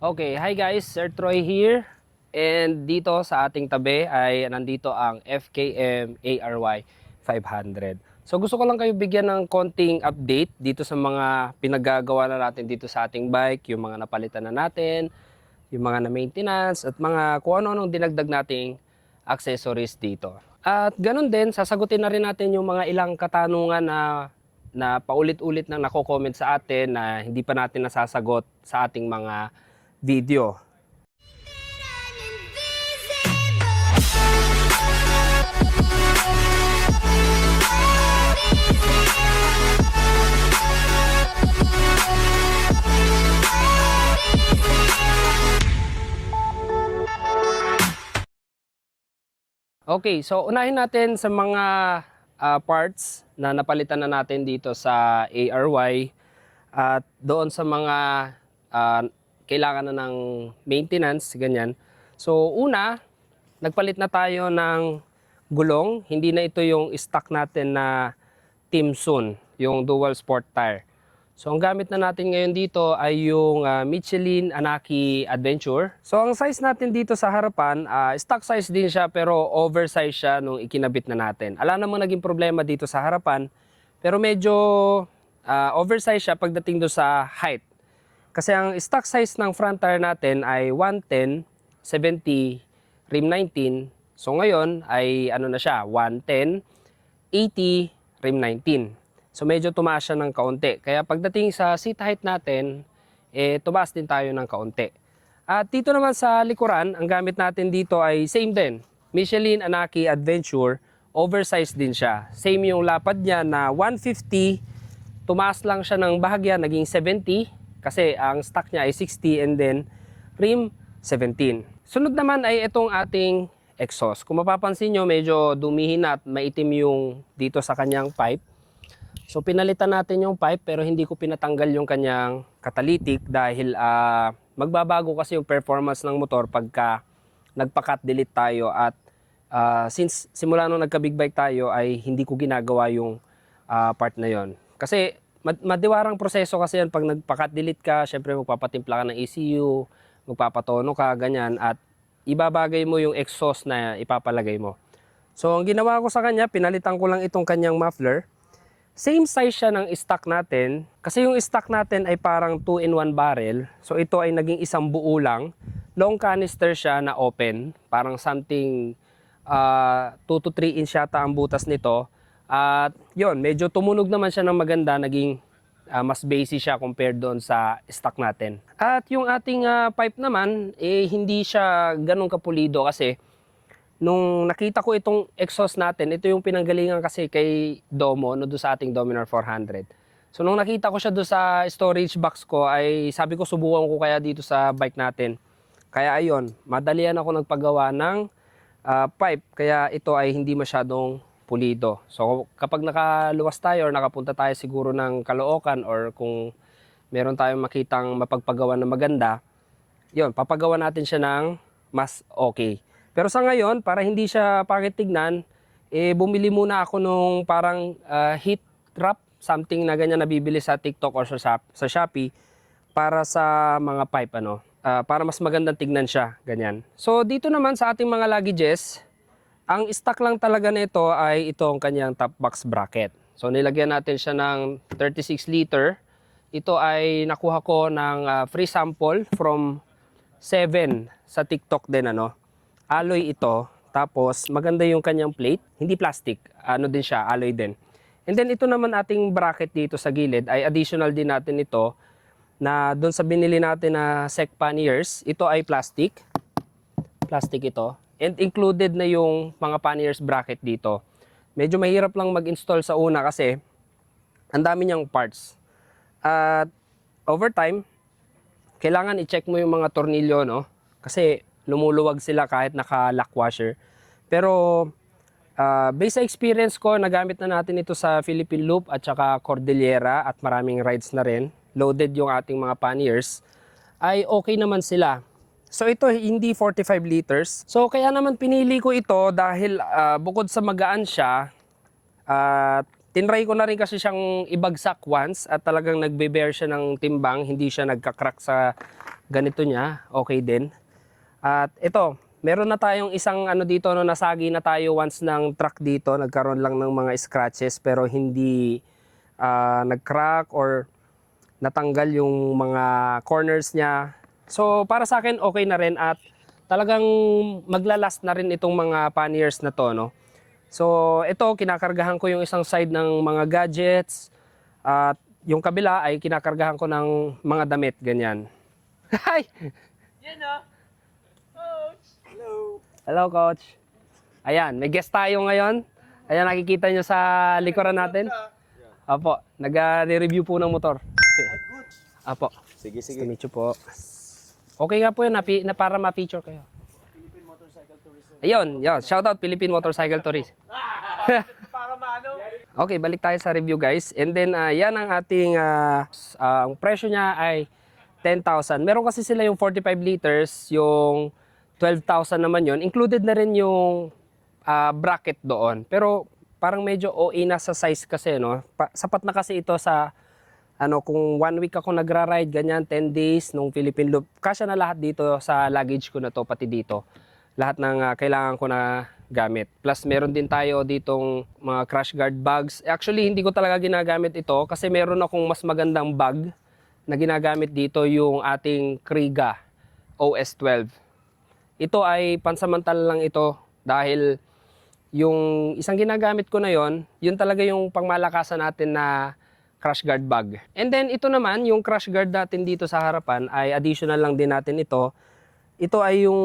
Okay, hi guys, Sir Troy here. And dito sa ating tabi ay nandito ang FKM ARY 500. So gusto ko lang kayo bigyan ng konting update dito sa mga pinagagawa na natin dito sa ating bike, yung mga napalitan na natin, yung mga na-maintenance at mga kung ano-anong dinagdag nating accessories dito. At ganun din, sasagutin na rin natin yung mga ilang katanungan na paulit-ulit nang nako-comment sa atin na hindi pa natin nasasagot sa ating mga video. Okay, so unahin natin sa mga parts na napalitan na natin dito sa ARY at doon sa mga kailangan na ng maintenance, ganyan. So una, nagpalit na tayo ng gulong. Hindi na ito yung stock natin na Timsun, yung dual sport tire. So ang gamit na natin ngayon dito ay yung Michelin Anaki Adventure. So ang size natin dito sa harapan, stock size din siya pero oversize siya nung ikinabit na natin. Ala namang naging problema dito sa harapan pero medyo oversize siya pagdating do sa height. Kasi ang stock size ng front tire natin ay 110, 70, rim 19. So ngayon ay ano na siya, 110, 80, rim 19. So medyo tumaas siya ng kaunti. Kaya pagdating sa seat height natin, tumaas din tayo ng kaunti. At dito naman sa likuran, ang gamit natin dito ay same din. Michelin Anaki Adventure, oversized din siya. Same yung lapad niya na 150, tumaas lang siya ng bahagya, naging 70. Kasi ang stock niya ay 60 and then rim 17. Sunod naman ay itong ating exhaust. Kung mapapansin nyo, medyo dumihin at maitim yung dito sa kanyang pipe. So pinalitan natin yung pipe pero hindi ko pinatanggal yung kanyang catalytic dahil magbabago kasi yung performance ng motor pagka nagpa-cut delete tayo at since simula nung nagka-big bike tayo ay hindi ko ginagawa yung part na yon. Kasi madiwarang proseso kasi yan pag nagpa-cut delete ka, syempre magpapatimpla ka ng ECU, magpapatono ka, ganyan at ibabagay mo yung exhaust na ipapalagay mo. So ang ginawa ko sa kanya, pinalitan ko lang itong kanyang muffler. Same size siya ng stock natin. Kasi yung stock natin ay parang 2-in-1 barrel. So ito ay naging isang buo lang. Long canister siya na open. Parang something 2 to 3 inch yata ang butas nito. At yun, medyo tumunog naman siya ng maganda. Naging mas basic siya compared doon sa stock natin. At yung ating pipe naman, hindi siya ganun kapulido kasi nung nakita ko itong exhaust natin, ito yung pinanggalingan kasi kay Domo, no, doon sa ating Dominar 400. So nung nakita ko siya doon sa storage box ko, ay sabi ko subukan ko kaya dito sa bike natin. Kaya ayun, madalian ako nagpagawa ng pipe, kaya ito ay hindi masyadong pulido. So kapag nakaluwas tayo or nakapunta tayo siguro ng Caloocan or kung meron tayong makitang mapagpagawa na maganda, yun, papagawa natin siya ng mas okay. Pero sa ngayon, para hindi siya pangit tignan, bumili muna ako nung parang heat wrap, something na ganyan nabibili sa TikTok or sa Shopee para sa mga pipe, para mas magandang tignan siya, ganyan. So dito naman sa ating mga luggages, ang stock lang talaga nito ay itong kanyang top box bracket. So nilagyan natin siya ng 36 liter. Ito ay nakuha ko ng free sample from 7 sa TikTok din, alloy ito, tapos maganda yung kanyang plate, hindi plastic, din siya, alloy din. And then ito naman ating bracket dito sa gilid ay additional din natin ito na doon sa binili natin na sec panniers, ito ay plastic ito, and included na yung mga panniers bracket dito. Medyo mahirap lang mag-install sa una kasi ang dami niyang parts. At over time, kailangan i-check mo yung mga tornilyo, kasi lumuluwag sila kahit naka-lock washer. Pero based sa experience ko, nagamit na natin ito sa Philippine Loop at saka Cordillera at maraming rides na rin. Loaded yung ating mga panniers. Ay okay naman sila. So ito hindi 45 liters. So kaya naman pinili ko ito dahil bukod sa magaan siya, tinry ko na rin kasi siyang ibagsak once at talagang nagbe-bear siya ng timbang. Hindi siya nagka-crack sa ganito niya, okay din. At ito, meron na tayong isang ano dito, no, nasagi na tayo once ng truck dito. Nagkaroon lang ng mga scratches pero hindi nag-crack or natanggal yung mga corners niya. So para sa akin okay na rin at talagang maglalast na rin itong mga panniers na to, no. So ito, kinakargahan ko yung isang side ng mga gadgets at yung kabila ay kinakargahan ko ng mga damit, ganyan. Hi! Yan o. Coach. Hello. Hello, Coach. Ayan, may guest tayo ngayon. Ayan, nakikita nyo sa likuran natin. Apo, nag-review po ng motor. Apo. Sige, Nice to meet you po. Okay nga po yun, na para ma-feature kayo. Philippine Motorcycle Tourism. Ayun, yun. Shoutout Philippine Motorcycle Tourism. Para maano? Okay, balik tayo sa review, guys. And then, yan ang ating, ang presyo niya ay 10,000. Meron kasi sila yung 45 liters, yung 12,000 naman yon. Included na rin yung bracket doon. Pero parang medyo OA na sa size kasi, no? Sapat na kasi ito sa, kung 1 week ako nagra-ride, ganyan, 10 days nung Philippine Loop. Kasya na lahat dito sa luggage ko na to, pati dito. Lahat ng kailangan ko na gamit. Plus, meron din tayo ditong mga crash guard bags. Actually, hindi ko talaga ginagamit ito kasi meron akong mas magandang bag na ginagamit dito, yung ating Kriega OS12. Ito ay pansamantala lang ito dahil yung isang ginagamit ko na yon, yun talaga yung pangmalakasan natin na crash guard bag. And then ito naman, yung crash guard natin dito sa harapan ay additional lang din natin ito. Ito ay yung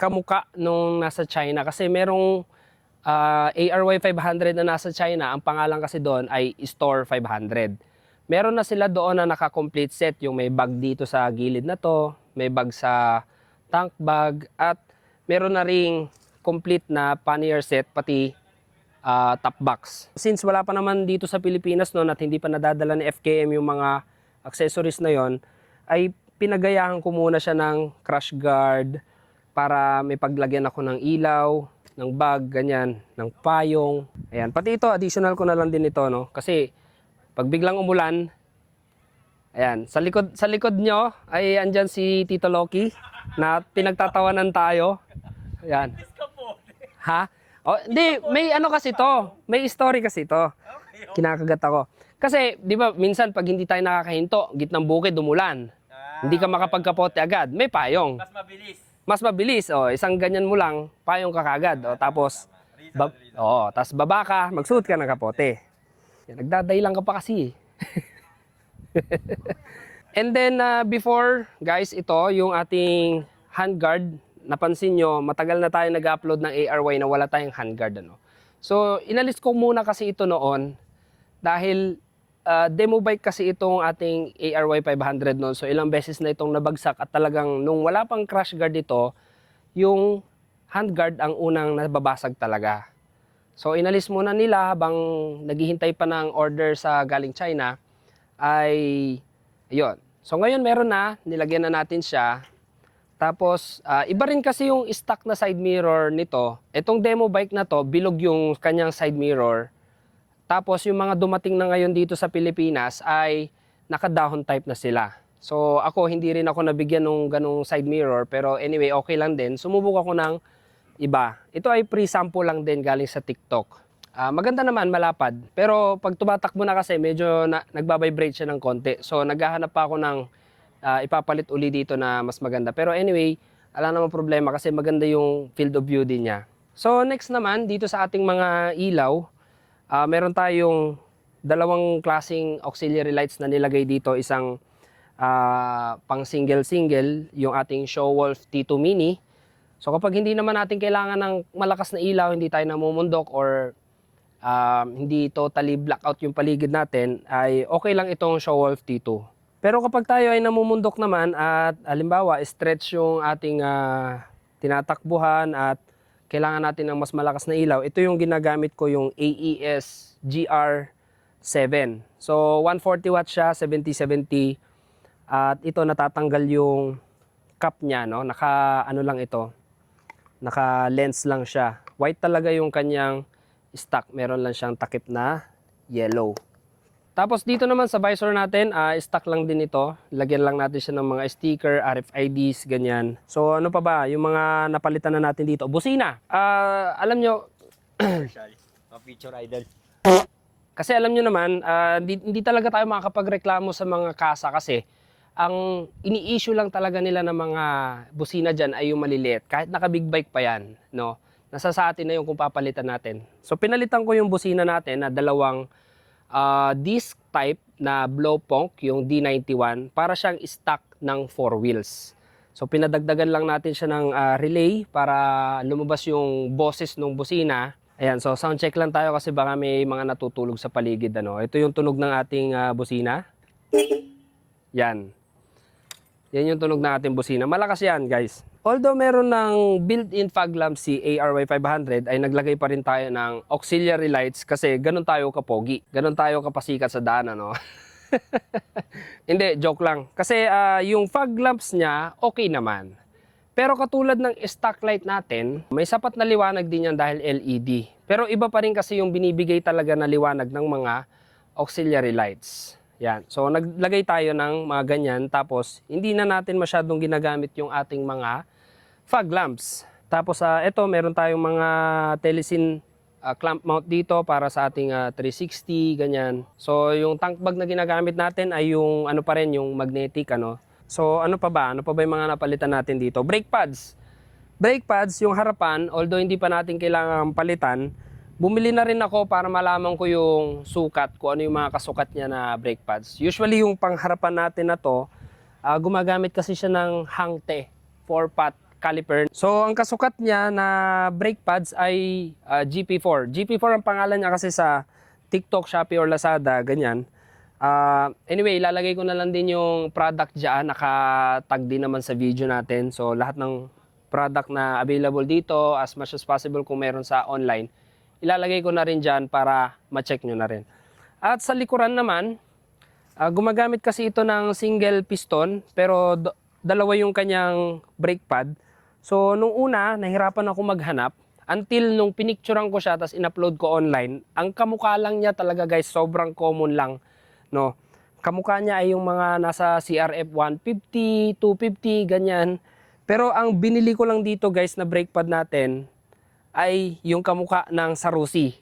kamuka nung nasa China kasi merong ARY 500 na nasa China. Ang pangalan kasi doon ay Store 500. Meron na sila doon na naka-complete set, yung may bag dito sa gilid na to, may bag sa tank bag, at meron na ring complete na pannier set, pati top box. Since wala pa naman dito sa Pilipinas noon at hindi pa nadadala ni FKM yung mga accessories na yon, ay pinagayahan ko muna siya ng crash guard para may paglagyan ako ng ilaw, ng bag, ganyan, ng payong. Ayan, pati ito, additional ko na lang din ito, no? Kasi pag biglang umulan, ayan, sa likod nyo ay andyan si Tito Loki na pinagtatawanan tayo. Ayan. Ha? Oh, hindi, may ano kasi to. May story kasi to. Kinakagat ako. Kasi, di ba, minsan pag hindi tayo nakakahinto, gitnang bukid, umulan. Hindi ka makapagkapote agad. May payong. Mas mabilis. Mas mabilis. Oh, isang ganyan mo lang, payong ka kagad. Oh, tapos, tapos baba ka, magsuot ka ng kapote. Yan, nagdaday lang ka pa kasi. And then, before, guys, ito, yung ating handguard. Napansin nyo, matagal na tayo nag-upload ng ARY na wala tayong handguard. So, inalis ko muna kasi ito noon dahil demo bike kasi itong ating ARY 500 noon. So, ilang beses na itong nabagsak at talagang nung wala pang crash guard ito, yung handguard ang unang nababasag talaga. So, inalis muna nila habang naghihintay pa ng order sa galing China ay, ayun. So, ngayon meron na, nilagyan na natin siya. Tapos, iba rin kasi yung stock na side mirror nito. Itong demo bike na to, bilog yung kanyang side mirror. Tapos, yung mga dumating na ngayon dito sa Pilipinas ay naka-dahon type na sila. So, ako, hindi rin ako nabigyan ng ganong side mirror. Pero anyway, okay lang din. Sumubok ako ng iba. Ito ay pre-sample lang din galing sa TikTok. Maganda naman, malapad. Pero pag tumatakbo na kasi, medyo nagbabibrate siya ng konti. So, naghahanap pa ako ng ipapalit uli dito na mas maganda. Pero anyway, wala namang problema kasi maganda yung field of view din niya. So next naman, dito sa ating mga ilaw, meron tayong dalawang klaseng auxiliary lights na nilagay dito. Isang pang single-single, yung ating Showwolf T2 Mini. So kapag hindi naman natin kailangan ng malakas na ilaw, hindi tayo namumundok or hindi totally blackout yung paligid natin, ay okay lang itong Showwolf T2. Pero kapag tayo ay namumundok naman at halimbawa stretch yung ating tinatakbuhan at kailangan natin ng mas malakas na ilaw, ito yung ginagamit ko, yung AES GR7. So 140 watts siya, 70-70, at ito natatanggal yung cap niya, no? Naka ano lang ito, naka lens lang siya. White talaga yung kanyang stock, meron lang siyang takip na yellow. Tapos dito naman sa visor natin, stock lang din ito. Lagyan lang natin siya ng mga sticker, RFIDs, ganyan. So ano pa ba, yung mga napalitan na natin dito. Busina. Alam nyo, Feature idol. kasi alam nyo naman, hindi talaga tayo makakapagreklamo sa mga kasa kasi ang ini-issue lang talaga nila ng mga busina dyan ay yung maliliit. Kahit naka-big bike pa yan, no? Nasa sa atin na yung kung papalitan natin. So pinalitan ko yung busina natin na dalawang disc type na blow punk, yung D91, para siyang stock ng 4 wheels. So pinadagdagan lang natin siya ng relay para lumabas yung boses ng busina. Ayan, so sound check lang tayo kasi baka may mga natutulog sa paligid. Ano. Ito yung tunog ng ating busina. Yan. Yan yung tunog ng ating busina. Malakas yan, guys. Although meron ng built-in fog lamp si ARY500, ay naglagay pa rin tayo ng auxiliary lights kasi ganun tayo kapogi. Ganun tayo kapasikat sa daan, ano? Hindi, joke lang. Kasi yung fog lamps niya, okay naman. Pero katulad ng stock light natin, may sapat na liwanag din yan dahil LED. Pero iba pa rin kasi yung binibigay talaga na liwanag ng mga auxiliary lights. Yan. So naglagay tayo ng mga ganyan tapos hindi na natin masyadong ginagamit yung ating mga fog lamps. Tapos ito meron tayong mga telesin clamp mount dito para sa ating 360 ganyan. So yung tank bag na ginagamit natin ay yung ano pa rin yung magnetic ano. So ano pa ba? Ano pa ba yung mga napalitan natin dito? Brake pads. Brake pads yung harapan although hindi pa natin kailangan palitan. Bumili na rin ako para malaman ko yung sukat, kung ano yung mga kasukat niya na brake pads. Usually yung pangharapan natin na to, gumagamit kasi siya ng Hangte 4-pot caliper. So ang kasukat niya na brake pads ay GP4. GP4 ang pangalan niya kasi sa TikTok, Shopee or Lazada, ganyan. Anyway, ilalagay ko na lang din yung product dyan. Nakatag din naman sa video natin. So lahat ng product na available dito, as much as possible kung meron sa online, ilalagay ko na rin dyan para ma-check nyo na rin. At sa likuran naman, gumagamit kasi ito ng single piston pero dalawa yung kanyang brake pad. So nung una, nahirapan ako maghanap until nung pinicturean ko siya tapos in-upload ko online. Ang kamukha lang niya talaga guys, sobrang common lang. No? Kamukha niya ay yung mga nasa CRF 150, 250, ganyan. Pero ang binili ko lang dito guys na brake pad natin ay yung kamukha ng sa Rusi.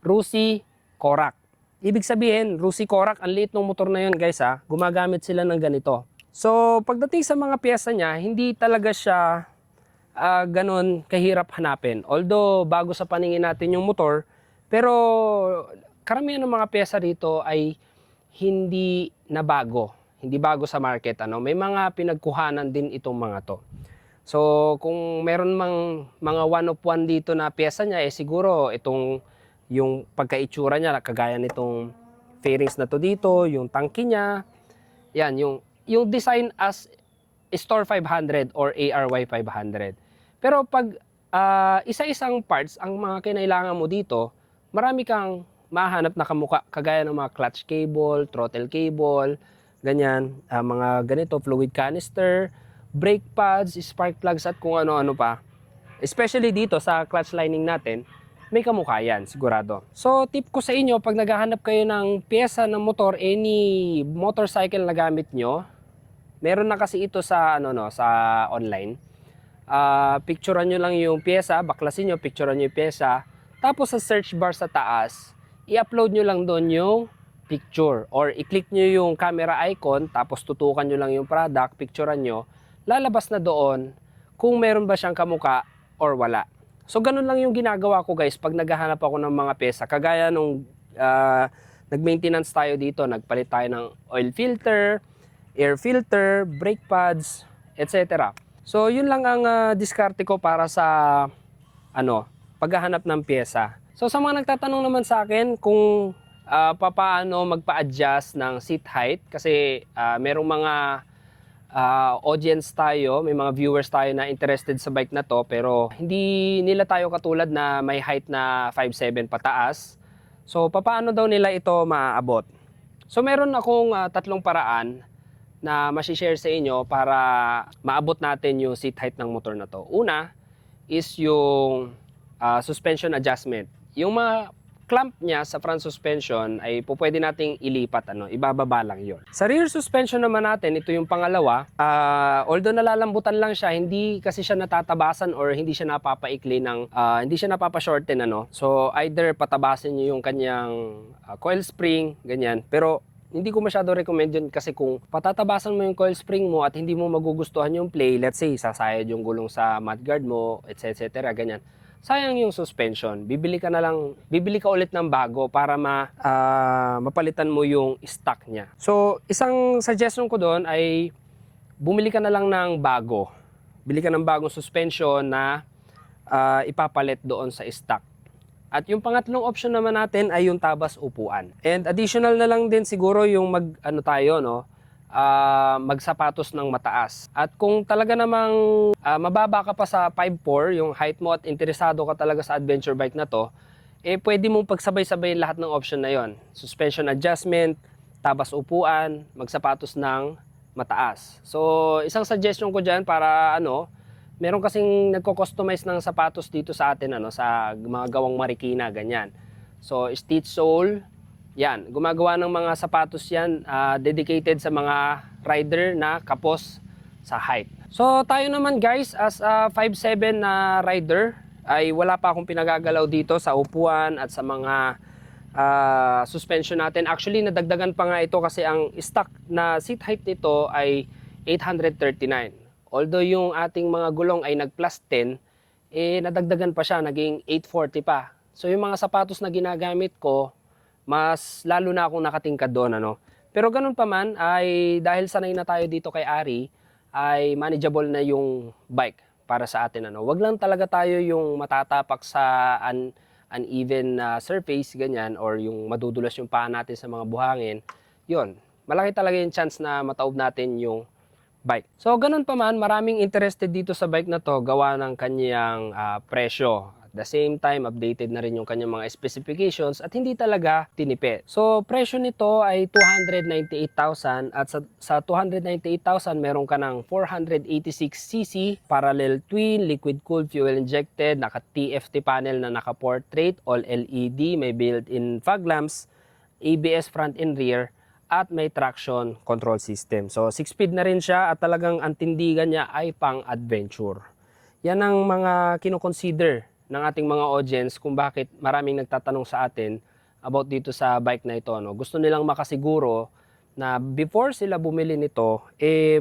Rusi Korak. Ibig sabihin, Rusi Korak, ang liit ng motor na yun guys ha, gumagamit sila ng ganito. So pagdating sa mga pyesa niya, hindi talaga siya ganun kahirap hanapin. Although bago sa paningin natin yung motor, pero karamihan ng mga pyesa rito ay hindi na bago. Hindi bago sa market. Ano? May mga pinagkuhanan din itong mga to. So, kung meron mang mga one of one dito na pyesa niya, siguro itong yung pagkaitsura niya, kagaya nitong fairings na to dito, yung tangki niya, yan, yung design as Store 500 or ARY 500. Pero pag isa-isang parts, ang mga kinailangan mo dito, marami kang mahanap na kamukha, kagaya ng mga clutch cable, throttle cable, ganyan, mga ganito, fluid canister, brake pads, spark plugs at kung ano-ano pa. Especially dito sa clutch lining natin, may kamukha yan, sigurado. So, tip ko sa inyo, pag naghahanap kayo ng pyesa ng motor, any motorcycle na gamit nyo, meron na kasi ito sa, sa online. Picturean nyo lang yung pyesa, baklasin nyo, picturean nyo yung pyesa. Tapos sa search bar sa taas, i-upload nyo lang doon yung picture. Or i-click nyo yung camera icon, tapos tutukan nyo lang yung product, picturean nyo. Lalabas na doon kung meron ba siyang kamuka or wala. So ganun lang yung ginagawa ko guys pag naghahanap ako ng mga pyesa. Kagaya nung nag-maintenance tayo dito, nagpalit tayo ng oil filter, air filter, brake pads, etc. So yun lang ang diskarte ko para sa paghahanap ng pyesa. So sa mga nagtatanong naman sa akin kung paano magpa-adjust ng seat height kasi merong mga audience tayo, may mga viewers tayo na interested sa bike na to pero hindi nila tayo katulad na may height na 5'7" pataas. So paano daw nila ito maaabot? So meron akong tatlong paraan na ma-share sa inyo para maabot natin yung seat height ng motor na to. Una is yung suspension adjustment. Yung mga clamp niya sa front suspension ay pwede nating ilipat, ibababa lang yon. Sa rear suspension naman natin, ito yung pangalawa. Although nalalambutan lang siya, hindi kasi siya natatabasan or hindi siya napapaikli hindi siya napapashorten, So either patabasin niyo yung kanyang coil spring, ganyan. Pero hindi ko masyado recommend yun kasi kung patatabasan mo yung coil spring mo at hindi mo magugustuhan yung play, let's say sasayad yung gulong sa mudguard mo, etc. ganyan. Sayang yung suspension. Bibili ka ulit ng bago para mapalitan mo yung stock niya. So, isang suggestion ko doon ay bumili ka na lang ng bago. Bili ka ng bagong suspension na ipapalit doon sa stock. At yung pangatlong option naman natin ay yung tabas upuan. And additional na lang din siguro yung magsapatos ng mataas. At kung talaga namang mababa ka pa sa 5'4", yung height mo at interesado ka talaga sa adventure bike na to, pwede mong pagsabay-sabay lahat ng option na yon. Suspension adjustment, tabas upuan, magsapatos ng mataas. So, isang suggestion ko dyan para meron kasing nagko-customize ng sapatos dito sa atin, sa mga gawang Marikina, ganyan. So, stitch sole, yan. Gumagawa ng mga sapatos yan, dedicated sa mga rider na kapos sa height. So, tayo naman guys, as a 5'7" na rider, ay wala pa akong pinagagalaw dito sa upuan at sa mga suspension natin. Actually, nadagdagan pa nga ito kasi ang stock na seat height nito ay 839. Although yung ating mga gulong ay nag-plus 10, nadagdagan pa siya, naging 840 pa. So yung mga sapatos na ginagamit ko, mas lalo na akong nakatingkad doon, Pero ganun pa man, ay dahil sanay na tayo dito kay Ari, ay manageable na yung bike para sa atin, Wag lang talaga tayo yung matatapak sa uneven surface, ganyan, or yung madudulas yung paa natin sa mga buhangin. Yun, malaki talaga yung chance na mataob natin yung bike. So, ganun pa man, maraming interested dito sa bike na to gawa ng kanyang presyo. At the same time, updated na rin yung kanyang mga specifications at hindi talaga tinipid. So, presyo nito ay 298,000 at sa 298,000 meron ka ng 486cc, parallel twin, liquid cooled, fuel injected, naka TFT panel na naka portrait, all LED, may built-in fog lamps, ABS front and rear, at may traction control system. So 6-speed na rin siya at talagang ang tindigan niya ay pang-adventure. Yan ang mga kinoconsider ng ating mga audience kung bakit maraming nagtatanong sa atin about dito sa bike na ito. Gusto nilang makasiguro na before sila bumili nito,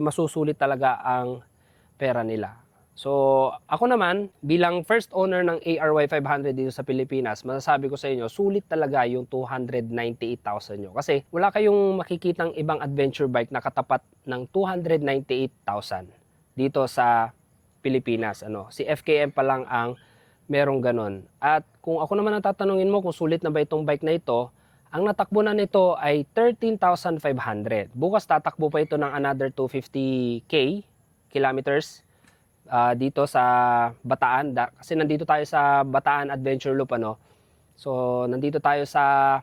masusulit talaga ang pera nila. So, ako naman, bilang first owner ng ARY 500 dito sa Pilipinas, masasabi ko sa inyo, sulit talaga yung 298,000 nyo. Kasi wala kayong makikitang ibang adventure bike na katapat ng 298,000 dito sa Pilipinas. Si FKM pa lang ang merong ganon. At kung ako naman ang tatanungin mo kung sulit na ba itong bike na ito, ang natakbo na nito ay 13,500. Bukas tatakbo pa ito ng another 250 kilometers dito sa Bataan, kasi nandito tayo sa Bataan Adventure Loop, So nandito tayo sa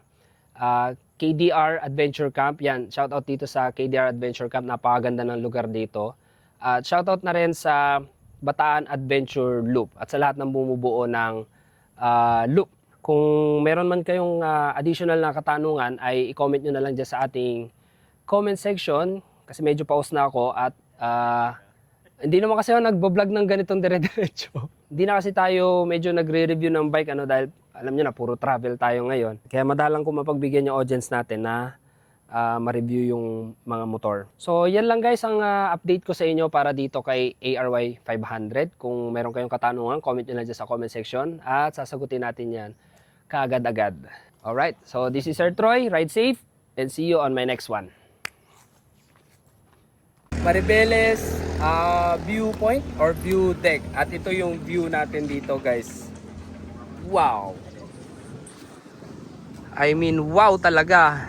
KDR Adventure Camp. Yan, shoutout dito sa KDR Adventure Camp, napakaganda ng lugar dito. At shoutout na rin sa Bataan Adventure Loop at sa lahat ng bumubuo ng loop. Kung meron man kayong additional na katanungan ay i-comment nyo na lang dyan sa ating comment section kasi medyo pause na ako at hindi naman kasi ako nagbo-vlog ng ganitong dire-diretso. Hindi na kasi tayo medyo nagre-review ng bike dahil alam niyo na puro travel tayo ngayon. Kaya madalang ko mapagbigyan yung audience natin na ma-review yung mga motor. So yan lang guys ang update ko sa inyo para dito kay ARY 500. Kung meron kayong katanungan, comment nyo lang dyan sa comment section at sasagutin natin yan kaagad-agad. Alright, so this is Sir Troy. Ride safe and see you on my next one. Maribeles viewpoint or view deck. At ito yung view natin dito guys. Wow! I mean wow talaga.